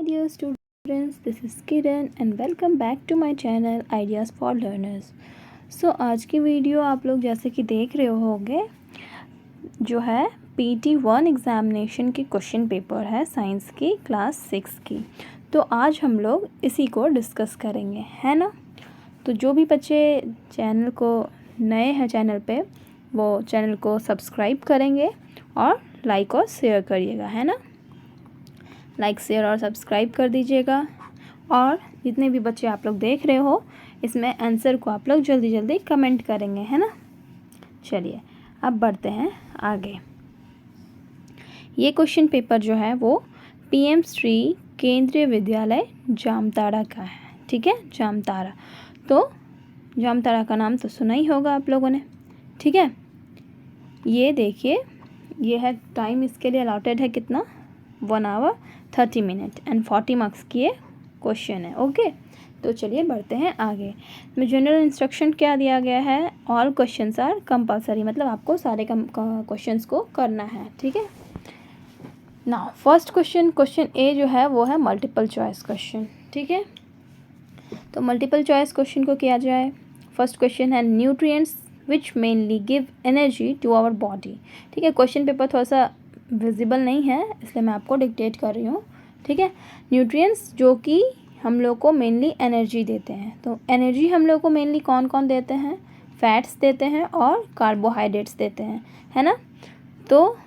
dear students, this is Kiran and welcome back to my channel Ideas for Learners. So आज की video आप लोग जैसे कि देख रहे होंगे जो है PT1 एग्ज़ामिनेशन की क्वेश्चन पेपर है साइंस की क्लास 6 की। तो आज हम लोग इसी को डिस्कस करेंगे, है ना। तो जो भी बच्चे चैनल को नए हैं चैनल पे वो चैनल को सब्सक्राइब करेंगे और लाइक और शेयर करिएगा, है ना। लाइक शेयर और सब्सक्राइब कर दीजिएगा। और जितने भी बच्चे आप लोग देख रहे हो इसमें आंसर को आप लोग जल्दी जल्दी कमेंट करेंगे, है ना। चलिए अब बढ़ते हैं आगे। ये क्वेश्चन पेपर जो है वो PM श्री केंद्रीय विद्यालय जामताड़ा का है, ठीक है, जामताड़ा। तो जामताड़ा का नाम तो सुना ही होगा आप लोगों ने, ठीक है। ये देखिए, ये है टाइम इसके लिए अलॉटेड है कितना, 1 आवर 30 मिनट एंड 40 मार्क्स की ये क्वेश्चन है, ओके। तो चलिए बढ़ते हैं आगे। में जनरल इंस्ट्रक्शन क्या दिया गया है, ऑल क्वेश्चंस आर कंपलसरी, मतलब आपको सारे क्वेश्चंस को करना है, ठीक है। नाउ फर्स्ट क्वेश्चन ए जो है वो है मल्टीपल चॉइस क्वेश्चन, ठीक है। तो मल्टीपल चॉइस क्वेश्चन को किया जाए। फर्स्ट क्वेश्चन है nutrients which mainly give energy to our body, ठीक है। क्वेश्चन पेपर थोड़ा सा विजिबल नहीं है इसलिए मैं आपको डिक्टेट कर रही हूँ, ठीक है। न्यूट्रिएंट्स जो कि हम लोग को मेनली एनर्जी देते हैं। तो एनर्जी हम लोग को मेनली कौन कौन देते हैं, फैट्स देते हैं और कार्बोहाइड्रेट्स देते हैं, है ना। तो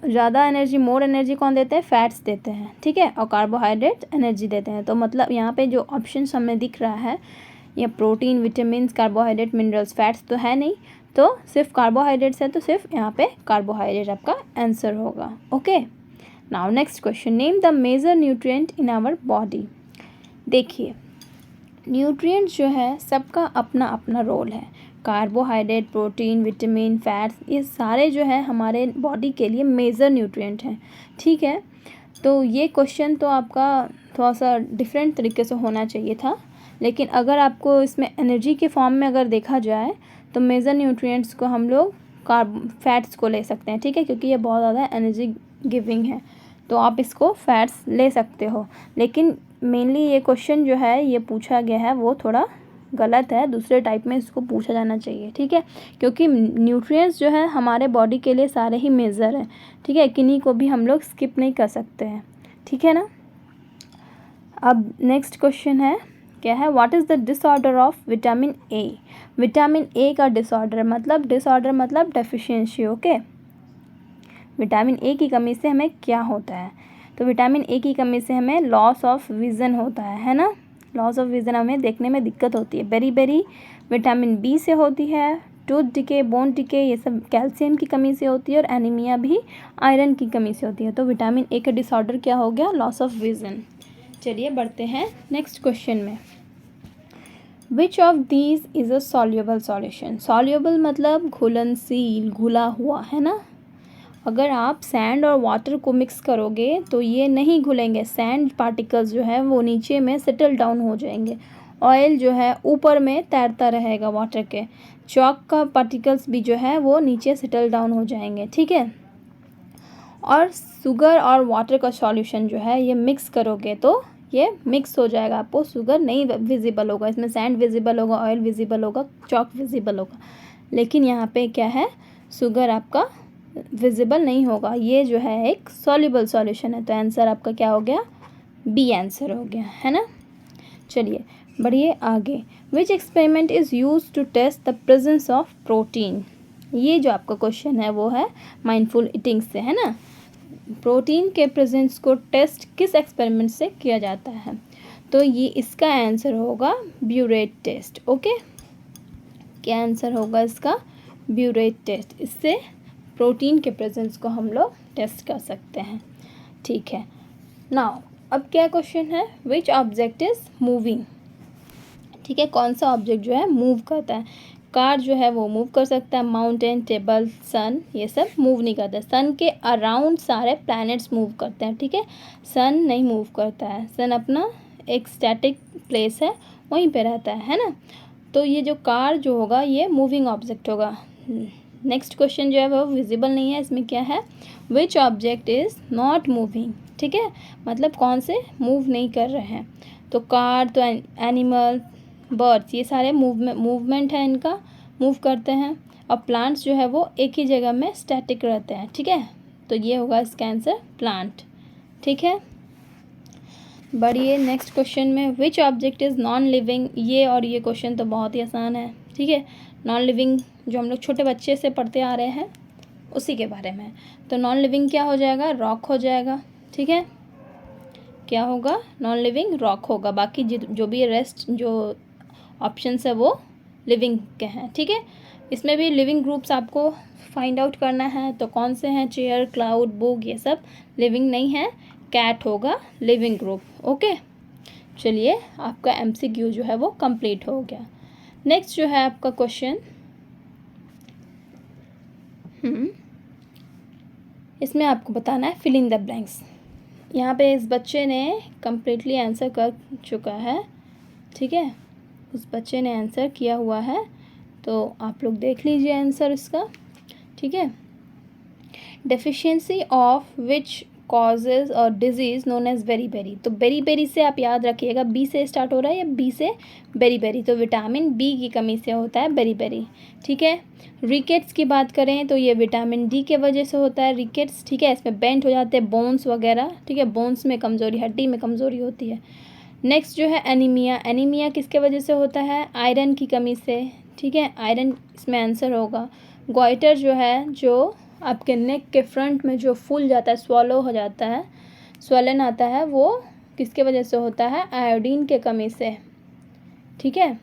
ज़्यादा एनर्जी, मोर एनर्जी कौन देते हैं, फैट्स देते हैं, ठीक है, और कार्बोहाइड्रेट एनर्जी देते हैं। तो मतलब यहाँ पे जो ऑप्शन हमें दिख रहा है ये protein, vitamin, carbohydrate, minerals, fats तो है नहीं, तो सिर्फ कार्बोहाइड्रेट्स है, तो सिर्फ यहाँ पे कार्बोहाइड्रेट आपका आंसर होगा, okay. Now next question, name the major nutrient in our body. देखिए न्यूट्रिएंट्स जो है सबका अपना अपना रोल है। कार्बोहाइड्रेट, प्रोटीन, विटामिन, फैट्स, ये सारे जो है हमारे बॉडी के लिए मेजर न्यूट्रिएंट हैं, ठीक है। तो ये क्वेश्चन तो आपका थोड़ा सा डिफरेंट तरीके से होना चाहिए था, लेकिन अगर आपको इसमें एनर्जी के फॉर्म में अगर देखा जाए तो मेजर न्यूट्रिएंट्स को हम लोग फैट्स को ले सकते हैं, ठीक है, क्योंकि ये बहुत ज़्यादा एनर्जी गिविंग है, तो आप इसको फैट्स ले सकते हो। लेकिन मेनली ये क्वेश्चन जो है ये पूछा गया है वो थोड़ा गलत है, दूसरे टाइप में इसको पूछा जाना चाहिए, ठीक है, क्योंकि न्यूट्रिएंट्स जो है हमारे बॉडी के लिए सारे ही मेजर हैं, ठीक है, किन्हीं को भी हम लोग स्किप नहीं कर सकते हैं, ठीक है ना। अब नेक्स्ट क्वेश्चन है क्या है, what is the disorder of vitamin A. Vitamin ए का डिसऑर्डर मतलब डेफिशिएंसी, ओके। विटामिन ए की कमी से हमें क्या होता है, तो विटामिन ए की कमी से हमें लॉस ऑफ विज़न होता है ना। लॉस ऑफ विज़न हमें देखने में दिक्कत होती है। बेरी विटामिन बी से होती है, टूथ डिके, बोन डिके, ये सब कैल्शियम की कमी से होती है, और एनीमिया भी आयरन की कमी से होती है। तो विटामिन ए का डिसऑर्डर क्या हो गया, लॉस ऑफ विज़न। चलिए बढ़ते हैं नेक्स्ट क्वेश्चन में। Which of these is a soluble solution. Soluble मतलब घुलनशील, घुला हुआ, है ना। अगर आप सैंड और वाटर को मिक्स करोगे तो ये नहीं घुलेंगे, सैंड पार्टिकल्स जो है वो नीचे में सेटल डाउन हो जाएंगे, ऑयल जो है ऊपर में तैरता रहेगा वाटर के, चॉक का पार्टिकल्स भी जो है वो नीचे सेटल डाउन हो जाएंगे, ठीक है। और शुगर और वाटर का सॉल्यूशन जो है ये मिक्स करोगे तो ये मिक्स हो जाएगा, आपको शुगर नहीं विजिबल होगा, इसमें सैंड विजिबल होगा, ऑयल विजिबल होगा, चॉक विजिबल होगा, लेकिन यहाँ पे क्या है, शुगर आपका विजिबल नहीं होगा। ये जो है एक सॉल्युबल सॉल्यूशन है, तो आंसर आपका क्या हो गया, बी आंसर हो गया, है ना। चलिए बढ़िए आगे। Which experiment is use to test the presence of protein. ये जो आपका क्वेश्चन है वो है माइंडफुल ईटिंग से, है ना। प्रोटीन के प्रेजेंस को टेस्ट किस एक्सपेरिमेंट से किया जाता है, तो ये इसका आंसर होगा ब्यूरेट टेस्ट, ओके। क्या आंसर होगा इसका, ब्यूरेट टेस्ट। इससे प्रोटीन के प्रेजेंस को हम लोग टेस्ट कर सकते हैं, ठीक है। नाउ अब क्या क्वेश्चन है, विच ऑब्जेक्ट इज़ मूविंग, ठीक है, कौन सा ऑब्जेक्ट जो है मूव करता है। कार जो है वो मूव कर सकता है, माउंटेन, टेबल, सन, ये सब मूव नहीं करता। सन के अराउंड सारे प्लैनेट्स मूव करते हैं, ठीक है, सन नहीं मूव करता है। सन अपना एक स्टैटिक प्लेस है, वहीं पे रहता है ना। तो ये जो कार जो होगा ये मूविंग ऑब्जेक्ट होगा। नेक्स्ट क्वेश्चन जो है वो विजिबल नहीं है, इसमें क्या है, which object is not moving. ठीक है, मतलब कौन से मूव नहीं कर रहे हैं। तो कार, तो एनिमल, बर्ड्स, ये सारे मूवमेंट है इनका, मूव करते हैं। और प्लांट्स जो है वो एक ही जगह में स्टैटिक रहते हैं। ठीक है, तो ये होगा इसका आंसर प्लांट। ठीक है, बढ़िए नेक्स्ट क्वेश्चन में, which object is non living. ये और ये क्वेश्चन तो बहुत ही आसान है। ठीक है, नॉन लिविंग जो हम लोग छोटे बच्चे से पढ़ते आ रहे हैं उसी के बारे में। तो नॉन लिविंग क्या हो जाएगा, रॉक हो जाएगा। ठीक है, क्या होगा, नॉन लिविंग रॉक होगा। बाकी जो भी रेस्ट जो ऑप्शंस है वो लिविंग के हैं। ठीक है, इसमें भी लिविंग ग्रुप्स आपको फाइंड आउट करना है। तो कौन से हैं, चेयर, क्लाउड, बुक, ये सब लिविंग नहीं है। कैट होगा लिविंग ग्रुप। ओके, चलिए आपका MCQ जो है वो कंप्लीट हो गया। नेक्स्ट जो है आपका क्वेश्चन, इसमें आपको बताना है फिल इन द ब्लैंक्स। यहाँ पे इस बच्चे ने कम्प्लीटली आंसर कर चुका है। ठीक है, उस बच्चे ने आंसर किया हुआ है, तो आप लोग देख लीजिए आंसर इसका। ठीक है, डेफिशिएंसी ऑफ विच कॉजेज और डिजीज़ नोन एज बेरी। तो बेरी से आप याद रखिएगा, बी से स्टार्ट हो रहा है या बी से बेरी। तो विटामिन बी की कमी से होता है बेरी। ठीक है, रिकेट्स की बात करें तो ये विटामिन डी के वजह से होता है रिकेट्स। ठीक है, इसमें बेंट हो जाते हैं बोन्स वगैरह। ठीक है, बोन्स में कमज़ोरी, हड्डी में कमज़ोरी होती है। नेक्स्ट जो है एनीमिया किसके वजह से होता है, आयरन की कमी से। ठीक है, आयरन इसमें आंसर होगा। गॉइटर जो है, जो आपके नेक के फ्रंट में जो फूल जाता है, स्वॉलो हो जाता है, स्वलन आता है, वो किसके वजह से होता है, आयोडीन के कमी से। ठीक है,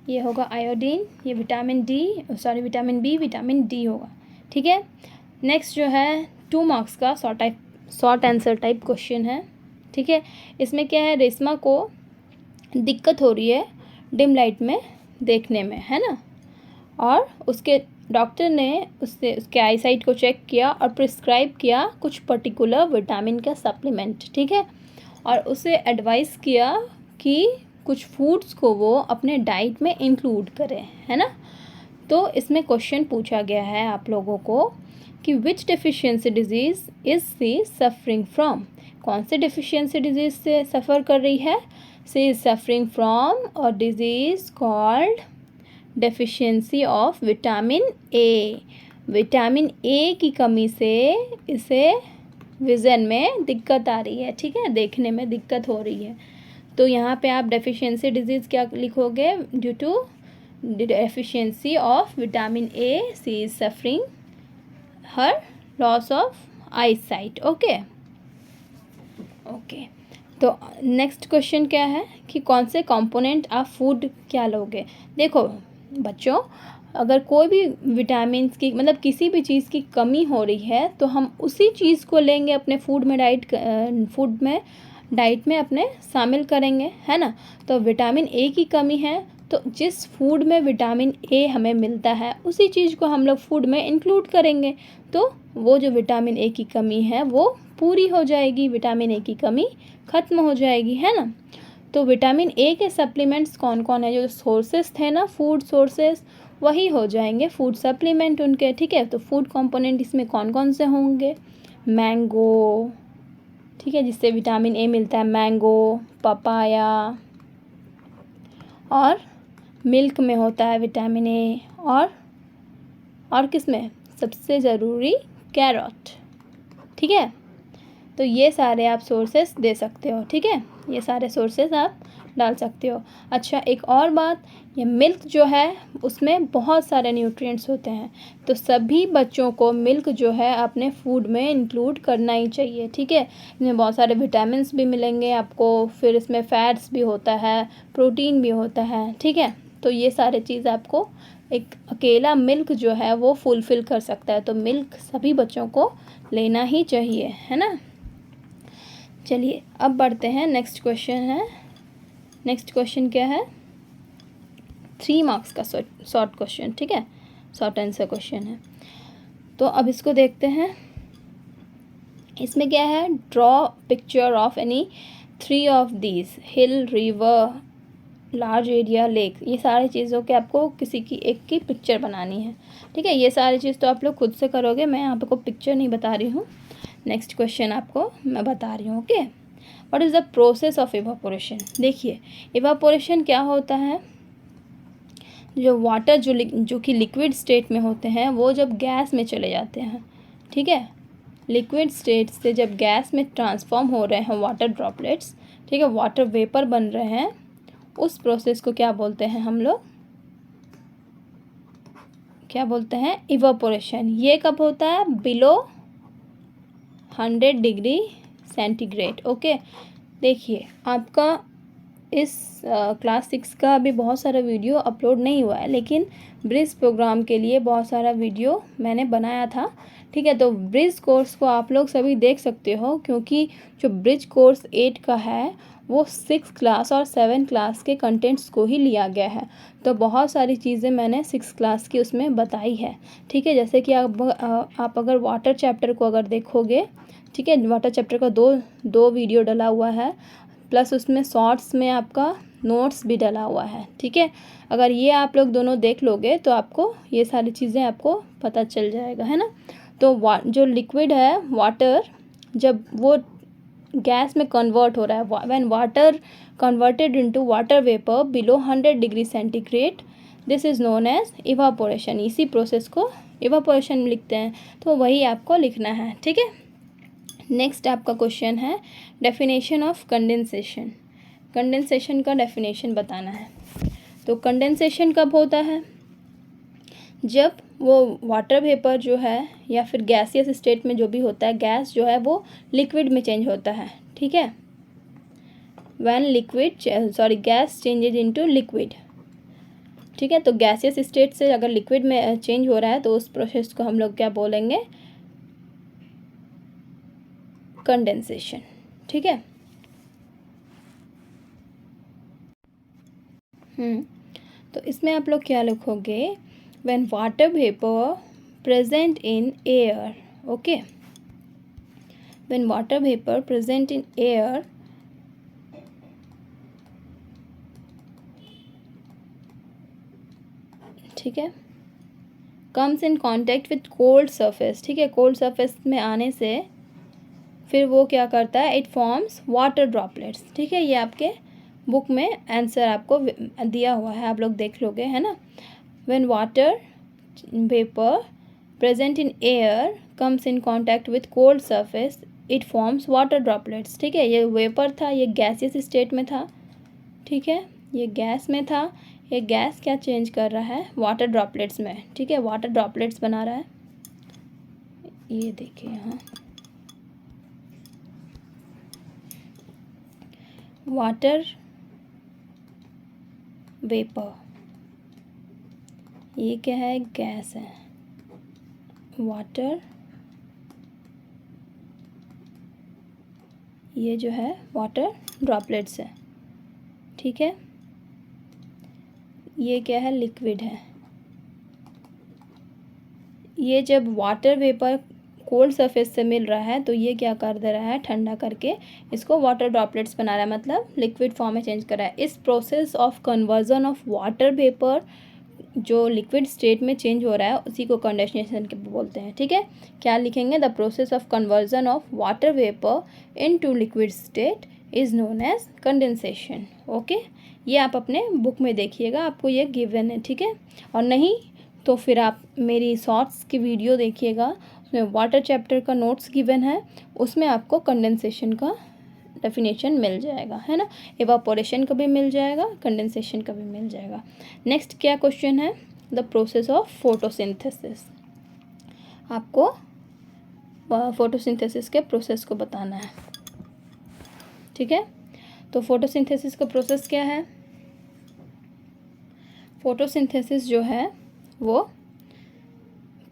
ये होगा आयोडीन, ये विटामिन बी, विटामिन डी होगा। ठीक है, नेक्स्ट जो है 2 मार्क्स का शॉर्ट आंसर टाइप क्वेश्चन है। ठीक है, इसमें क्या है, रेशमा को दिक्कत हो रही है डिम लाइट में देखने में, है ना, और उसके डॉक्टर ने उसके आई साइट को चेक किया और प्रिस्क्राइब किया कुछ पर्टिकुलर विटामिन का सप्लीमेंट। ठीक है, और उसे एडवाइस किया कि कुछ फूड्स को वो अपने डाइट में इंक्लूड करें, है ना। तो इसमें क्वेश्चन पूछा गया है आप लोगों को कि which deficiency disease is she suffering from. कौन से डेफिशिएंसी डिजीज़ से सफ़र कर रही है, सी इज़ सफरिंग फ्रॉम और disease called deficiency of vitamin A. Vitamin A की कमी से इसे विज़न में दिक्कत आ रही है। ठीक है, देखने में दिक्कत हो रही है। तो यहाँ पे आप डेफिशिएंसी डिजीज़ क्या लिखोगे, due to deficiency of vitamin A C is suffering her loss of eye sight. Okay, तो नेक्स्ट क्वेश्चन क्या है कि कौन से कंपोनेंट आप फूड क्या लोगे। देखो बच्चों, अगर कोई भी विटामिन की मतलब किसी भी चीज़ की कमी हो रही है तो हम उसी चीज़ को लेंगे अपने डाइट में अपने शामिल करेंगे, है ना। तो विटामिन ए की कमी है तो जिस फूड में विटामिन ए हमें मिलता है उसी चीज़ को हम लोग फूड में इंक्लूड करेंगे, तो वो जो विटामिन ए की कमी है वो पूरी हो जाएगी, विटामिन ए की कमी ख़त्म हो जाएगी, है ना। तो विटामिन ए के सप्लीमेंट्स कौन कौन है, जो सोर्सेस थे ना फूड सोर्सेस, वही हो जाएंगे फूड सप्लीमेंट उनके। ठीक है, तो फूड कंपोनेंट इसमें कौन कौन से होंगे, मैंगो, ठीक है, जिससे विटामिन ए मिलता है, मैंगो, पपाया, और मिल्क में होता है विटामिन ए, और किस में सबसे ज़रूरी, कैरट। ठीक है, तो ये सारे आप सोर्सेस दे सकते हो। ठीक है, ये सारे सोर्सेस आप डाल सकते हो। अच्छा, एक और बात, ये मिल्क जो है उसमें बहुत सारे न्यूट्रिएंट्स होते हैं, तो सभी बच्चों को मिल्क जो है अपने फूड में इंक्लूड करना ही चाहिए। ठीक है, इसमें बहुत सारे विटामिन्स भी मिलेंगे आपको, फिर इसमें फैट्स भी होता है, प्रोटीन भी होता है। ठीक है, तो ये सारे चीज़ आपको एक अकेला मिल्क जो है वो फुलफ़िल कर सकता है, तो मिल्क सभी बच्चों को लेना ही चाहिए, है ना। चलिए अब बढ़ते हैं, नेक्स्ट क्वेश्चन क्या है, 3 मार्क्स का शॉर्ट क्वेश्चन। ठीक है, शॉर्ट आंसर क्वेश्चन है, तो अब इसको देखते हैं। इसमें क्या है, draw picture of any 3 of these, hill, river, large area, lake. ये सारी चीज़ों के आपको किसी की एक की पिक्चर बनानी है। ठीक है, ये सारी चीज़ तो आप लोग खुद से करोगे, मैं यहाँ पे कोई पिक्चर नहीं बता रही हूँ। नेक्स्ट क्वेश्चन आपको मैं बता रही हूँ। Okay, what is the process of evaporation. देखिए इवापोरेशन क्या होता है, जो वाटर जो कि लिक्विड स्टेट में होते हैं वो जब गैस में चले जाते हैं, ठीक है, लिक्विड स्टेट से जब गैस में ट्रांसफॉर्म हो रहे हैं वाटर ड्रॉपलेट्स, ठीक है, वाटर वेपर बन रहे हैं, उस प्रोसेस को क्या बोलते हैं हम लोग, क्या बोलते हैं, इवापोरेशन। ये कब होता है, बिलो 100 डिग्री सेंटीग्रेड। ओके, देखिए आपका इस क्लास 6 का अभी बहुत सारा वीडियो अपलोड नहीं हुआ है, लेकिन ब्रिज प्रोग्राम के लिए बहुत सारा वीडियो मैंने बनाया था, ठीक है। तो ब्रिज कोर्स को आप लोग सभी देख सकते हो, क्योंकि जो ब्रिज कोर्स 8 का है वो 6 क्लास और 7 क्लास के कंटेंट्स को ही लिया गया है। तो बहुत सारी चीज़ें मैंने 6 क्लास की उसमें बताई है, ठीक है। जैसे कि आप अगर वाटर चैप्टर को अगर देखोगे, ठीक है, वाटर चैप्टर का दो वीडियो डला हुआ है, प्लस उसमें शॉर्ट्स में आपका नोट्स भी डला हुआ है, ठीक है। अगर ये आप लोग दोनों देख लोगे तो आपको ये सारी चीज़ें आपको पता चल जाएगा, है ना। तो जो लिक्विड है वाटर, जब वो गैस में कन्वर्ट हो रहा है, when water converted into water vapour below 100 degree centigrade, this is known as evaporation. इसी प्रोसेस को इवापोरेशन लिखते हैं, तो वही आपको लिखना है, ठीक है। नेक्स्ट आपका क्वेश्चन है डेफिनेशन ऑफ कंडेंसेशन। कंडेंसेशन का डेफिनेशन बताना है। तो कंडेंसेशन कब होता है, जब वो वाटर वेपर जो है या फिर गैसियस स्टेट में जो भी होता है, गैस जो है वो लिक्विड में चेंज होता है, ठीक है। गैस चेंजेज इनटू लिक्विड, ठीक है। तो गैसियस स्टेट से अगर लिक्विड में चेंज हो रहा है तो उस प्रोसेस को हम लोग क्या बोलेंगे, कंडेंसेशन, ठीक है। तो इसमें आप लोग क्या लिखोगे, when water vapour present in air, okay, when water vapour present in air ठीक है, comes in contact with cold surface, ठीक है, कोल्ड सरफेस में आने से फिर वो क्या करता है, इट फॉर्म्स वाटर ड्रॉपलेट्स, ठीक है। ये आपके बुक में आंसर आपको दिया हुआ है, आप लोग देख लोगे, है ना। When water vapour present in air comes in contact with cold surface it forms water droplets, ठीक है। ये वेपर था, ये गैसियस स्टेट में था, ठीक है, ये गैस में था, ये गैस क्या चेंज कर रहा है, वाटर ड्रॉपलेट्स में, ठीक है, वाटर ड्रॉपलेट्स बना रहा है। ये देखिए यहाँ वाटर वेपर, ये क्या है, गैस है, वाटर, ये जो है वाटर ड्रॉपलेट्स है, ठीक है। ये क्या है, लिक्विड है। ये जब वाटर वेपर कोल्ड सरफेस से मिल रहा है तो ये क्या कर दे रहा है, ठंडा करके इसको वाटर ड्रॉपलेट्स बना रहा है, मतलब लिक्विड फॉर्म में चेंज कर रहा है। इस process of conversion of water vapour जो लिक्विड स्टेट में चेंज हो रहा है उसी को कंडेंसेशन के बोलते हैं, ठीक है। क्या लिखेंगे, the process of conversion of water vapour into liquid state is known as condensation. Okay, ये आप अपने बुक में देखिएगा, आपको ये गिवन है, ठीक है। और नहीं तो फिर आप मेरी शॉर्ट्स की वीडियो देखिएगा, उसमें वाटर चैप्टर का नोट्स गिवन है, उसमें आपको कंडेंसेशन का डेफिनेशन मिल जाएगा, है ना। इवापोरेशन का भी मिल जाएगा, कंडेंसेशन का भी मिल जाएगा। नेक्स्ट क्या क्वेश्चन है, द प्रोसेस ऑफ फोटोसिंथेसिस। आपको फोटोसिंथेसिस के प्रोसेस को बताना है, ठीक है। तो फोटोसिंथेसिस का प्रोसेस क्या है, फोटोसिंथेसिस जो है वो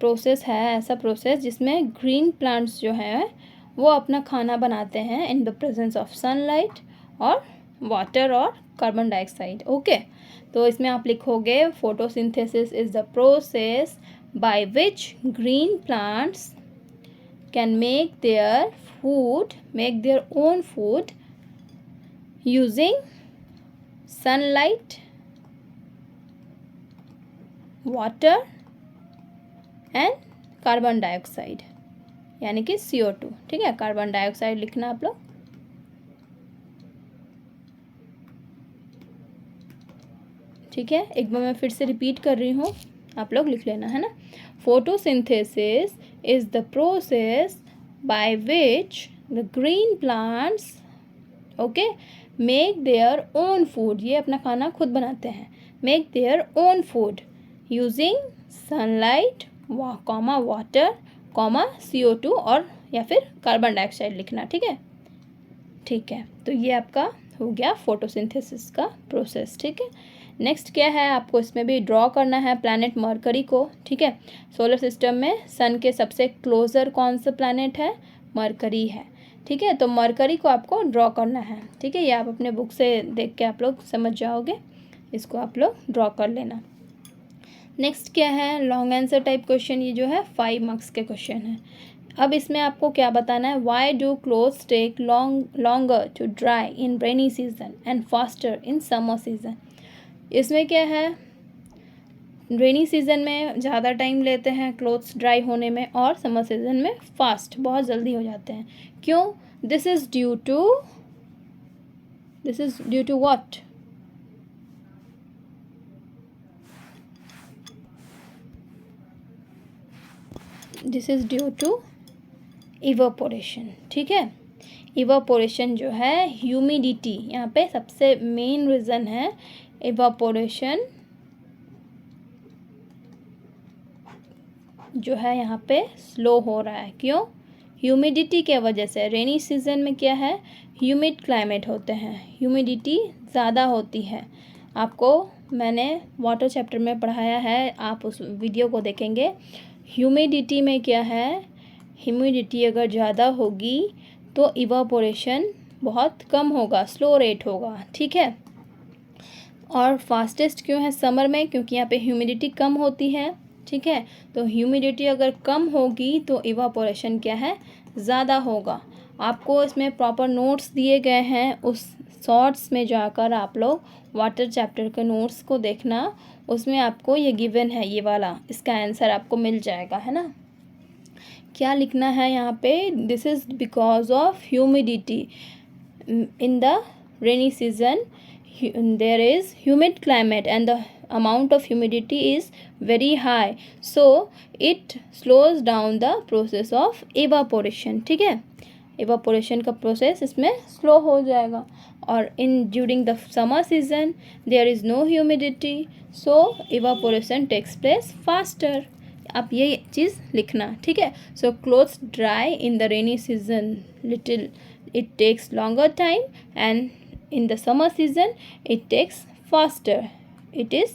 प्रोसेस है, ऐसा प्रोसेस जिसमें ग्रीन प्लांट्स जो हैं वो अपना खाना बनाते हैं in the presence of sunlight और वाटर और कार्बन डाइऑक्साइड। ओके, तो इसमें आप लिखोगे photosynthesis is the process by which green plants can make their own food using sunlight, water and carbon dioxide, यानी कि CO2, ठीक है, कार्बन डाइऑक्साइड लिखना आप लोग। ठीक है, एक बार मैं फिर से रिपीट कर रही हूँ, आप लोग लिख लेना, है ना। Photosynthesis is the process by which the green plants, okay, make their own food, ये अपना खाना खुद बनाते हैं, make their own food using sunlight water CO2 और या फिर कार्बन डाइऑक्साइड लिखना, ठीक है। ठीक है, तो ये आपका हो गया फोटोसिंथेसिस का प्रोसेस, ठीक है। नेक्स्ट क्या है, आपको इसमें भी ड्रॉ करना है प्लैनेट मरकरी को, ठीक है। सोलर सिस्टम में सन के सबसे क्लोजर कौन सा प्लैनेट है, मरकरी है, ठीक है। तो मरकरी को आपको ड्रॉ करना है, ठीक है। ये आप अपने बुक से देख के आप लोग समझ जाओगे, इसको आप लोग ड्रॉ कर लेना। नेक्स्ट क्या है, लॉन्ग आंसर टाइप क्वेश्चन, ये जो है 5 मार्क्स के क्वेश्चन है। अब इसमें आपको क्या बताना है, why do clothes take longer to dry in rainy season and faster in summer season. इसमें क्या है, रेनी सीजन में ज़्यादा टाइम लेते हैं क्लोथ्स ड्राई होने में, और समर सीजन में फास्ट, बहुत जल्दी हो जाते हैं। क्यों, this is due to what, this is due to evaporation, ठीक है। इवापोरेशन जो है, ह्यूमिडिटी, यहाँ पे सबसे मेन रीज़न है इवापोरेशन जो है यहाँ पे स्लो हो रहा है। क्यों, ह्यूमिडिटी के वजह से। रेनी सीजन में क्या है, ह्यूमिड क्लाइमेट होते हैं, ह्यूमिडिटी ज़्यादा होती है। आपको मैंने वाटर चैप्टर में पढ़ाया है, आप उस वीडियो को देखेंगे। ह्यूमिडिटी में क्या है, ह्यूमिडिटी अगर ज़्यादा होगी तो इवापोरेशन बहुत कम होगा, स्लो रेट होगा, ठीक है। और फास्टेस्ट क्यों है समर में, क्योंकि यहाँ पे ह्यूमिडिटी कम होती है, ठीक है। तो ह्यूमिडिटी अगर कम होगी तो इवापोरेशन क्या है, ज़्यादा होगा। आपको इसमें प्रॉपर नोट्स दिए गए हैं, उस शॉर्ट्स में जाकर आप लोग वाटर चैप्टर के नोट्स को देखना, उसमें आपको ये गिवन है, ये वाला, इसका आंसर आपको मिल जाएगा, है ना। क्या लिखना है यहाँ पे, this is because of humidity in the rainy season, there is humid climate and the amount of humidity is very high, so it slows down the process of evaporation, ठीक है। evaporation का process इसमें slow हो जाएगा। और during the summer season there is no humidity, so evaporation takes place faster। आप ये चीज़ लिखना, ठीक है। so clothes dry in the rainy season little, it takes longer time, and in the summer season it takes faster, it is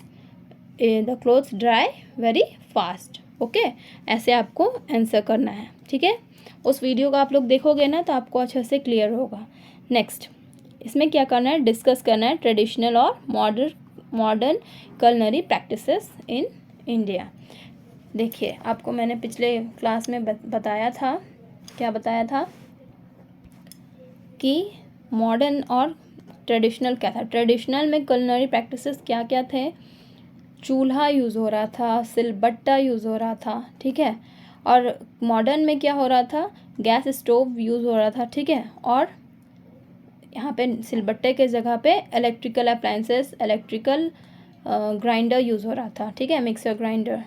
the clothes dry very fast, okay. ऐसे आपको answer करना है, ठीक है। उस वीडियो का आप लोग देखोगे ना तो आपको अच्छे से क्लियर होगा। नेक्स्ट इसमें क्या करना है, डिस्कस करना है ट्रेडिशनल और modern culinary practices in India. देखिए, आपको मैंने पिछले क्लास में बताया था, क्या बताया था कि मॉडर्न और ट्रेडिशनल क्या था। ट्रेडिशनल में culinary प्रैक्टिसेस क्या क्या थे, चूल्हा यूज़ हो रहा था, सिलबट्टा यूज़ हो रहा था, ठीक है। और मॉडर्न में क्या हो रहा था, गैस स्टोव यूज़ हो रहा था, ठीक है। और यहाँ पे सिलबट्टे के जगह पे electrical appliances, electrical grinder use हो रहा था, ठीक है, mixer grinder,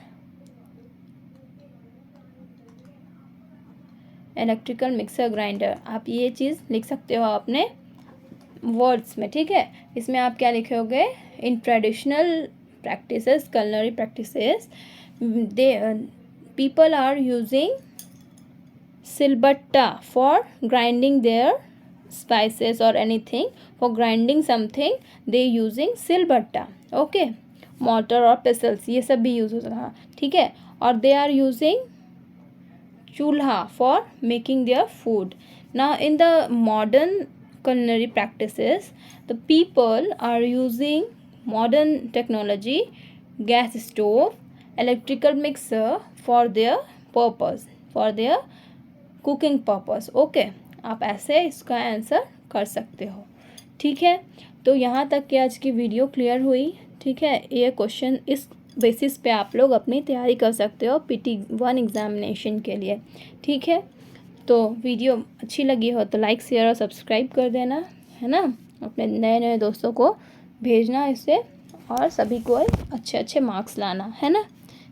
electrical mixer grinder. आप ये चीज़ लिख सकते हो अपने वर्ड्स में, ठीक है। इसमें आप क्या लिखोगे, in traditional practices, culinary practices, people are using silbatta for grinding their spices or anything, for grinding something they using silbatta, okay। mortar और pestles ये सब भी यूज़ होता था, ठीक है। और they are using chulha for making their food। now in the modern culinary practices the people are using modern technology, gas stove, electrical mixer for their purpose, for their cooking purpose, okay. आप ऐसे इसका answer कर सकते हो, ठीक है। तो यहाँ तक कि आज की वीडियो क्लियर हुई, ठीक है। ये क्वेश्चन इस बेसिस पे आप लोग अपनी तैयारी कर सकते हो PT1 एग्जामिनेशन के लिए, ठीक है। तो वीडियो अच्छी लगी हो तो लाइक शेयर और सब्सक्राइब कर देना, है ना। अपने नए नए दोस्तों को भेजना इसे, और सभी को अच्छे अच्छे मार्क्स लाना, है ना।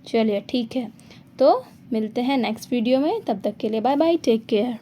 चलिए ठीक है, तो मिलते हैं नेक्स्ट वीडियो में, तब तक के लिए बाय बाय, टेक केयर।